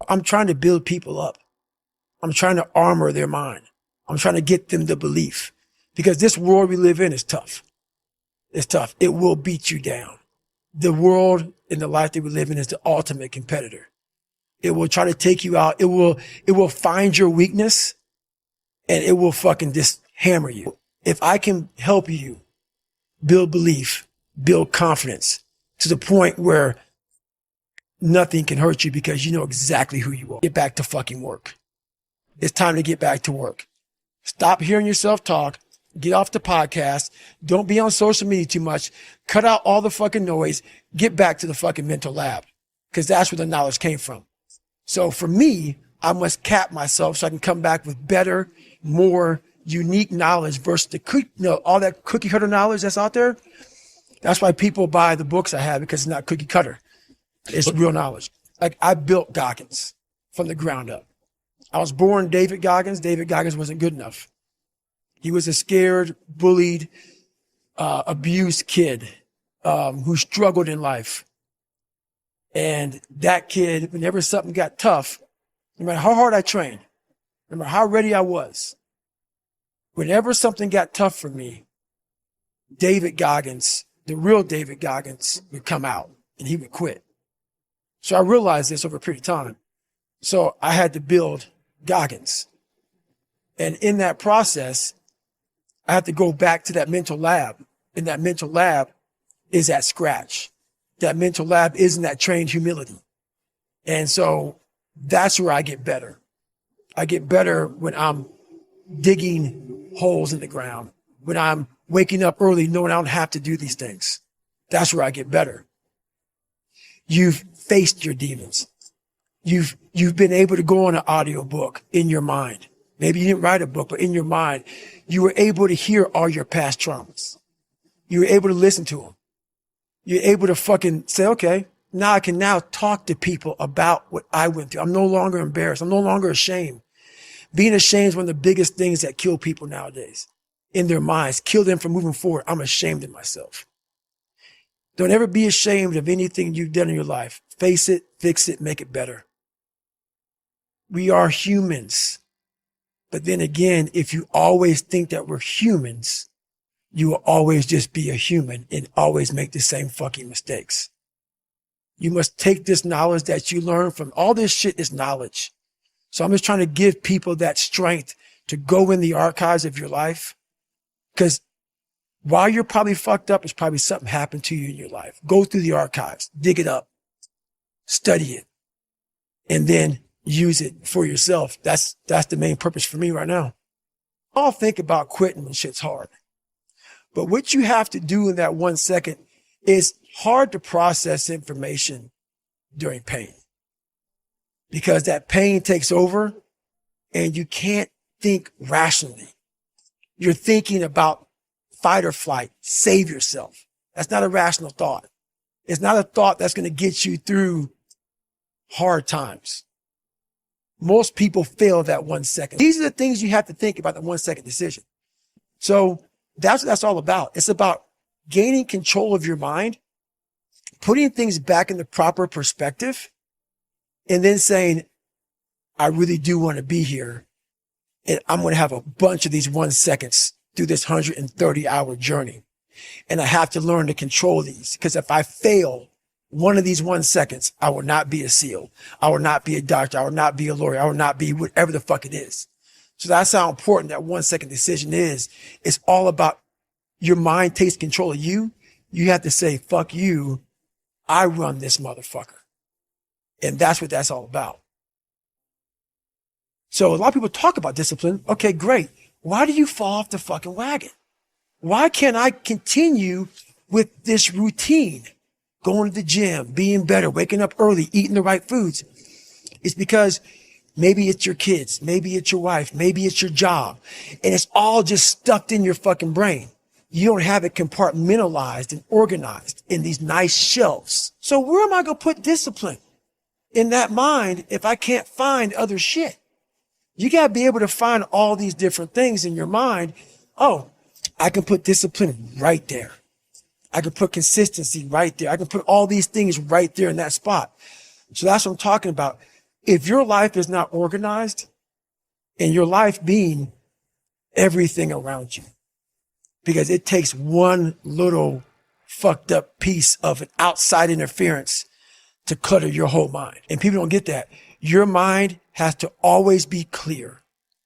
I'm trying to build people up. I'm trying to armor their mind. I'm trying to get them the belief, because this world we live in is tough. It's tough. It will beat you down. The world and the life that we live in is the ultimate competitor. It will try to take you out. It will find your weakness and it will fucking just hammer you. If I can help you build belief, build confidence to the point where nothing can hurt you because you know exactly who you are. Get back to fucking work. It's time to get back to work. Stop hearing yourself talk. Get off the podcast. Don't be on social media too much. Cut out all the fucking noise. Get back to the fucking mental lab, because that's where the knowledge came from. So for me, I must cap myself so I can come back with better, more unique knowledge versus all that cookie cutter knowledge that's out there. That's why people buy the books I have, because it's not cookie cutter. It's real knowledge. Like, I built Goggins from the ground up. I was born David Goggins. David Goggins wasn't good enough. He was a scared, bullied, abused kid who struggled in life. And that kid, whenever something got tough, no matter how hard I trained, no matter how ready I was, whenever something got tough for me, David Goggins, the real David Goggins, would come out and he would quit. So I realized this over a period of time. So I had to build Goggins. And in that process, I had to go back to that mental lab. And that mental lab is at scratch. That mental lab isn't that trained humility. And so that's where I get better. I get better when I'm digging holes in the ground, when I'm waking up early knowing I don't have to do these things. That's where I get better. You've faced your demons. You've been able to go on an audio book in your mind. Maybe you didn't write a book, but in your mind, you were able to hear all your past traumas. You were able to listen to them. You're able to fucking say, okay, now I can now talk to people about what I went through. I'm no longer embarrassed. I'm no longer ashamed. Being ashamed is one of the biggest things that kill people nowadays in their minds, kill them from moving forward. I'm ashamed of myself. Don't ever be ashamed of anything you've done in your life. Face it, fix it, make it better. We are humans. But then again, if you always think that we're humans, you will always just be a human and always make the same fucking mistakes. You must take this knowledge that you learn from all this shit is knowledge. So I'm just trying to give people that strength to go in the archives of your life. Because while you're probably fucked up, it's probably something happened to you in your life. Go through the archives, dig it up, study it, and then use it for yourself. That's the main purpose for me right now. I'll think about quitting when shit's hard. But what you have to do in that 1 second is hard to process information during pain, because that pain takes over and you can't think rationally. You're thinking about fight or flight, save yourself. That's not a rational thought. It's not a thought that's going to get you through hard times. Most people fail that 1 second. These are the things you have to think about, the 1 second decision. So that's what that's all about. It's about gaining control of your mind, putting things back in the proper perspective, and then saying, I really do want to be here. And I'm going to have a bunch of these 1 seconds through this 130-hour journey. And I have to learn to control these, because if I fail one of these 1 seconds, I will not be a SEAL. I will not be a doctor. I will not be a lawyer. I will not be whatever the fuck it is. So that's how important that 1 second decision is. It's all about your mind takes control of you. You have to say, fuck you. I run this motherfucker. And that's what that's all about. So a lot of people talk about discipline. Okay, great. Why do you fall off the fucking wagon? Why can't I continue with this routine? Going to the gym, being better, waking up early, eating the right foods. It's because maybe it's your kids, maybe it's your wife, maybe it's your job, and it's all just stuffed in your fucking brain. You don't have it compartmentalized and organized in these nice shelves. So where am I going to put discipline in that mind if I can't find other shit? You got to be able to find all these different things in your mind. Oh, I can put discipline right there. I can put consistency right there. I can put all these things right there in that spot. So that's what I'm talking about. if your life is not organized, and your life being everything around you, because it takes one little fucked up piece of an outside interference to clutter your whole mind. And people don't get that. Your mind has to always be clear.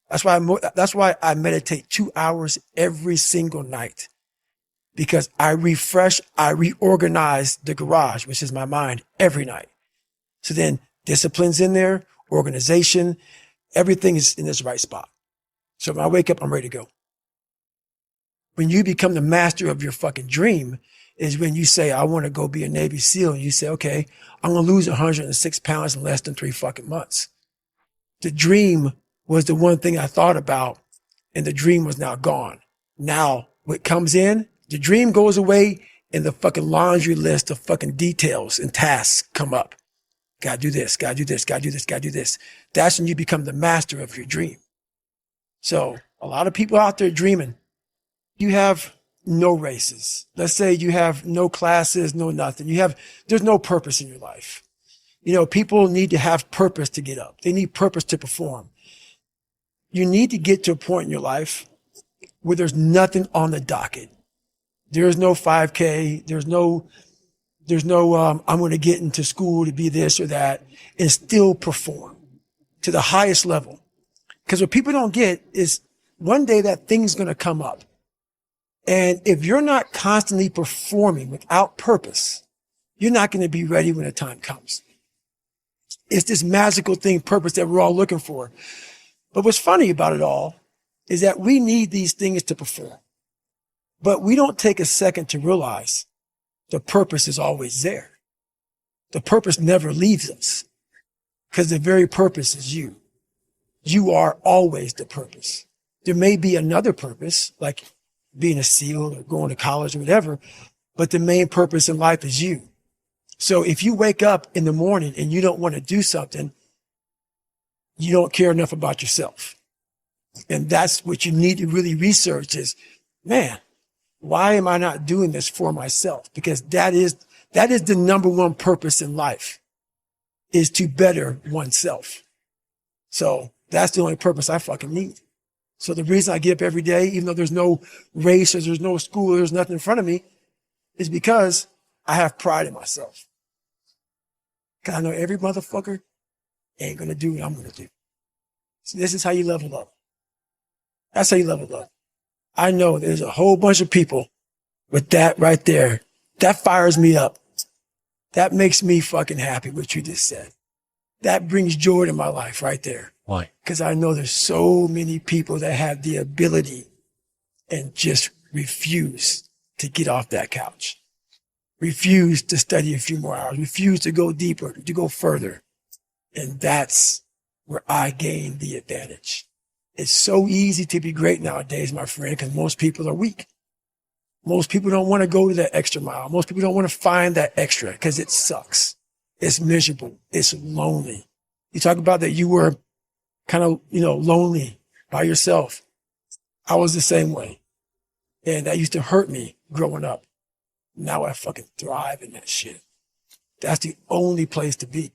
That's why I meditate 2 hours every single night, because I reorganize the garage, which is my mind, every night. So then discipline's in there, organization, everything is in this right spot. So when I wake up, I'm ready to go. When you become the master of your fucking dream is when you say, I want to go be a Navy SEAL. And you say, okay, I'm going to lose 106 pounds in less than 3 fucking months. The dream was the one thing I thought about, and the dream was now gone. Now what comes in, the dream goes away, and the fucking laundry list of fucking details and tasks come up. Gotta do this, gotta do this, gotta do this, gotta do this. That's when you become the master of your dream. So a lot of people out there dreaming, you have no races. Let's say you have no classes, no nothing. There's no purpose in your life. You know, people need to have purpose to get up. They need purpose to perform. You need to get to a point in your life where there's nothing on the docket. There's no 5K. There's no, I'm going to get into school to be this or that and still perform to the highest level. Because what people don't get is one day that thing's going to come up. And if you're not constantly performing without purpose, you're not going to be ready when the time comes. It's this magical thing, purpose, that we're all looking for. But what's funny about it all is that we need these things to perform. But we don't take a second to realize the purpose is always there. The purpose never leaves us, because the very purpose is you. You are always the purpose. There may be another purpose, like being a SEAL or going to college or whatever, but the main purpose in life is you. So if you wake up in the morning and you don't want to do something, you don't care enough about yourself. And that's what you need to really research is, man, why am I not doing this for myself? Because that is the number one purpose in life, is to better oneself. So that's the only purpose I fucking need. So the reason I get up every day, even though there's no race or there's no school or there's nothing in front of me, is because I have pride in myself. Because I know every motherfucker ain't going to do what I'm going to do. So this is how you level up. That's how you level up. I know there's a whole bunch of people with that right there. That fires me up. That makes me fucking happy, what you just said. That brings joy to my life right there. Why? Because I know there's so many people that have the ability and just refuse to get off that couch. Refuse to study a few more hours. Refuse to go deeper, to go further. And that's where I gain the advantage. It's so easy to be great nowadays, my friend, because most people are weak. Most people don't want to go to that extra mile. Most people don't want to find that extra because it sucks. It's miserable. It's lonely. You talk about that you were kind of, lonely by yourself. I was the same way. And that used to hurt me growing up. Now I fucking thrive in that shit. That's the only place to be.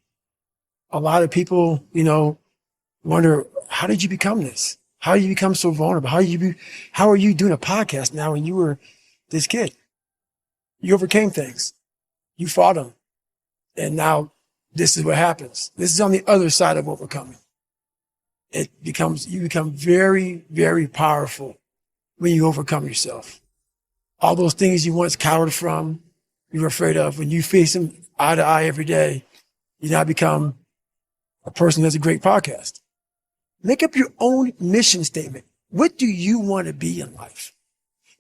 A lot of people, wonder, how did you become this? How did you become so vulnerable? How are you doing a podcast now when you were this kid? You overcame things. You fought them. And now this is what happens. This is on the other side of overcoming. You become very, very powerful when you overcome yourself. All those things you once cowered from, you were afraid of, when you face them eye to eye every day, you now become a person who has a great podcast. Make up your own mission statement. What do you want to be in life?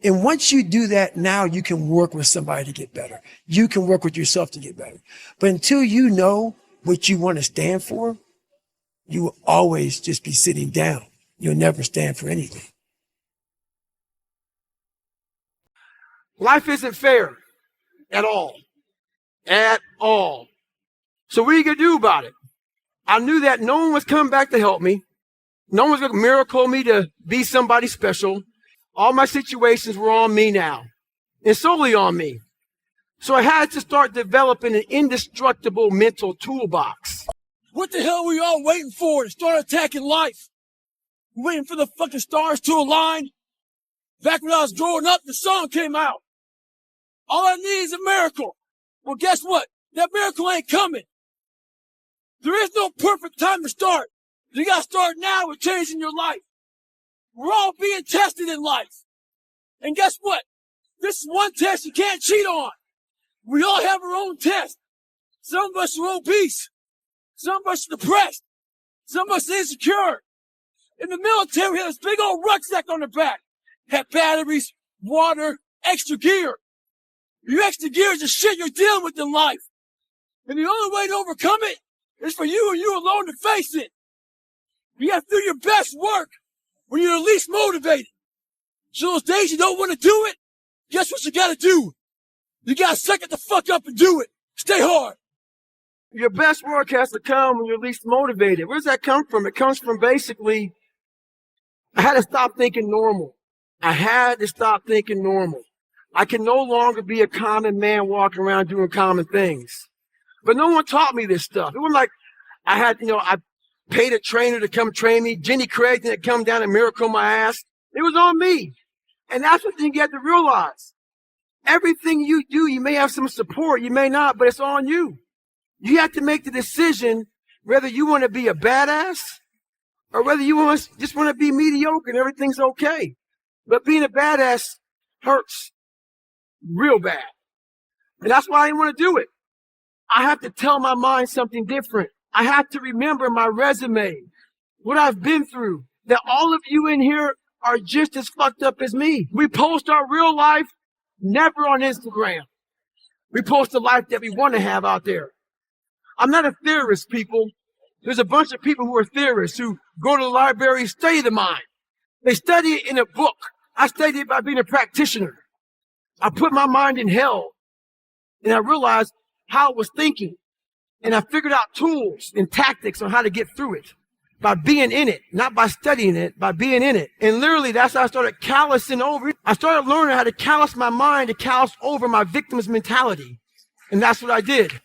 And once you do that, now you can work with somebody to get better. You can work with yourself to get better. But until you know what you want to stand for, you will always just be sitting down. You'll never stand for anything. Life isn't fair at all. At all. So what are you going to do about it? I knew that no one was coming back to help me. No one was going to miracle me to be somebody special. All my situations were on me now, and solely on me. So I had to start developing an indestructible mental toolbox. What the hell were you all waiting for to start attacking life? Waiting for the fucking stars to align? Back when I was growing up, the song came out. All I need is a miracle. Well, guess what? That miracle ain't coming. There is no perfect time to start. You gotta start now with changing your life. We're all being tested in life. And guess what? This is one test you can't cheat on. We all have our own test. Some of us are obese. Some of us are depressed. Some of us are insecure. In the military, we had this big old rucksack on the back. Had batteries, water, extra gear. Your extra gear is the shit you're dealing with in life. And the only way to overcome it is for you and you alone to face it. You have to do your best work when you're least motivated. So those days you don't want to do it, guess what you gotta do? You gotta suck it the fuck up and do it. Stay hard. Your best work has to come when you're least motivated. Where does that come from? It comes from basically, I had to stop thinking normal. I had to stop thinking normal. I can no longer be a common man walking around doing common things. But no one taught me this stuff. It wasn't like I had, I paid a trainer to come train me. Jenny Craig didn't come down and miracle my ass. It was on me. And that's what you have to realize. Everything you do, you may have some support, you may not, but it's on you. You have to make the decision whether you want to be a badass or whether you just want to be mediocre and everything's okay. But being a badass hurts real bad. And that's why I didn't want to do it. I have to tell my mind something different. I have to remember my resume, what I've been through, that all of you in here are just as fucked up as me. We post our real life, never on Instagram. We post the life that we want to have out there. I'm not a theorist, people. There's a bunch of people who are theorists who go to the library, study the mind. They study it in a book. I studied it by being a practitioner. I put my mind in hell, and I realized how I was thinking, and I figured out tools and tactics on how to get through it by being in it, not by studying it, by being in it. And literally, that's how I started callousing over it. I started learning how to callous my mind, to callous over my victim's mentality, and that's what I did.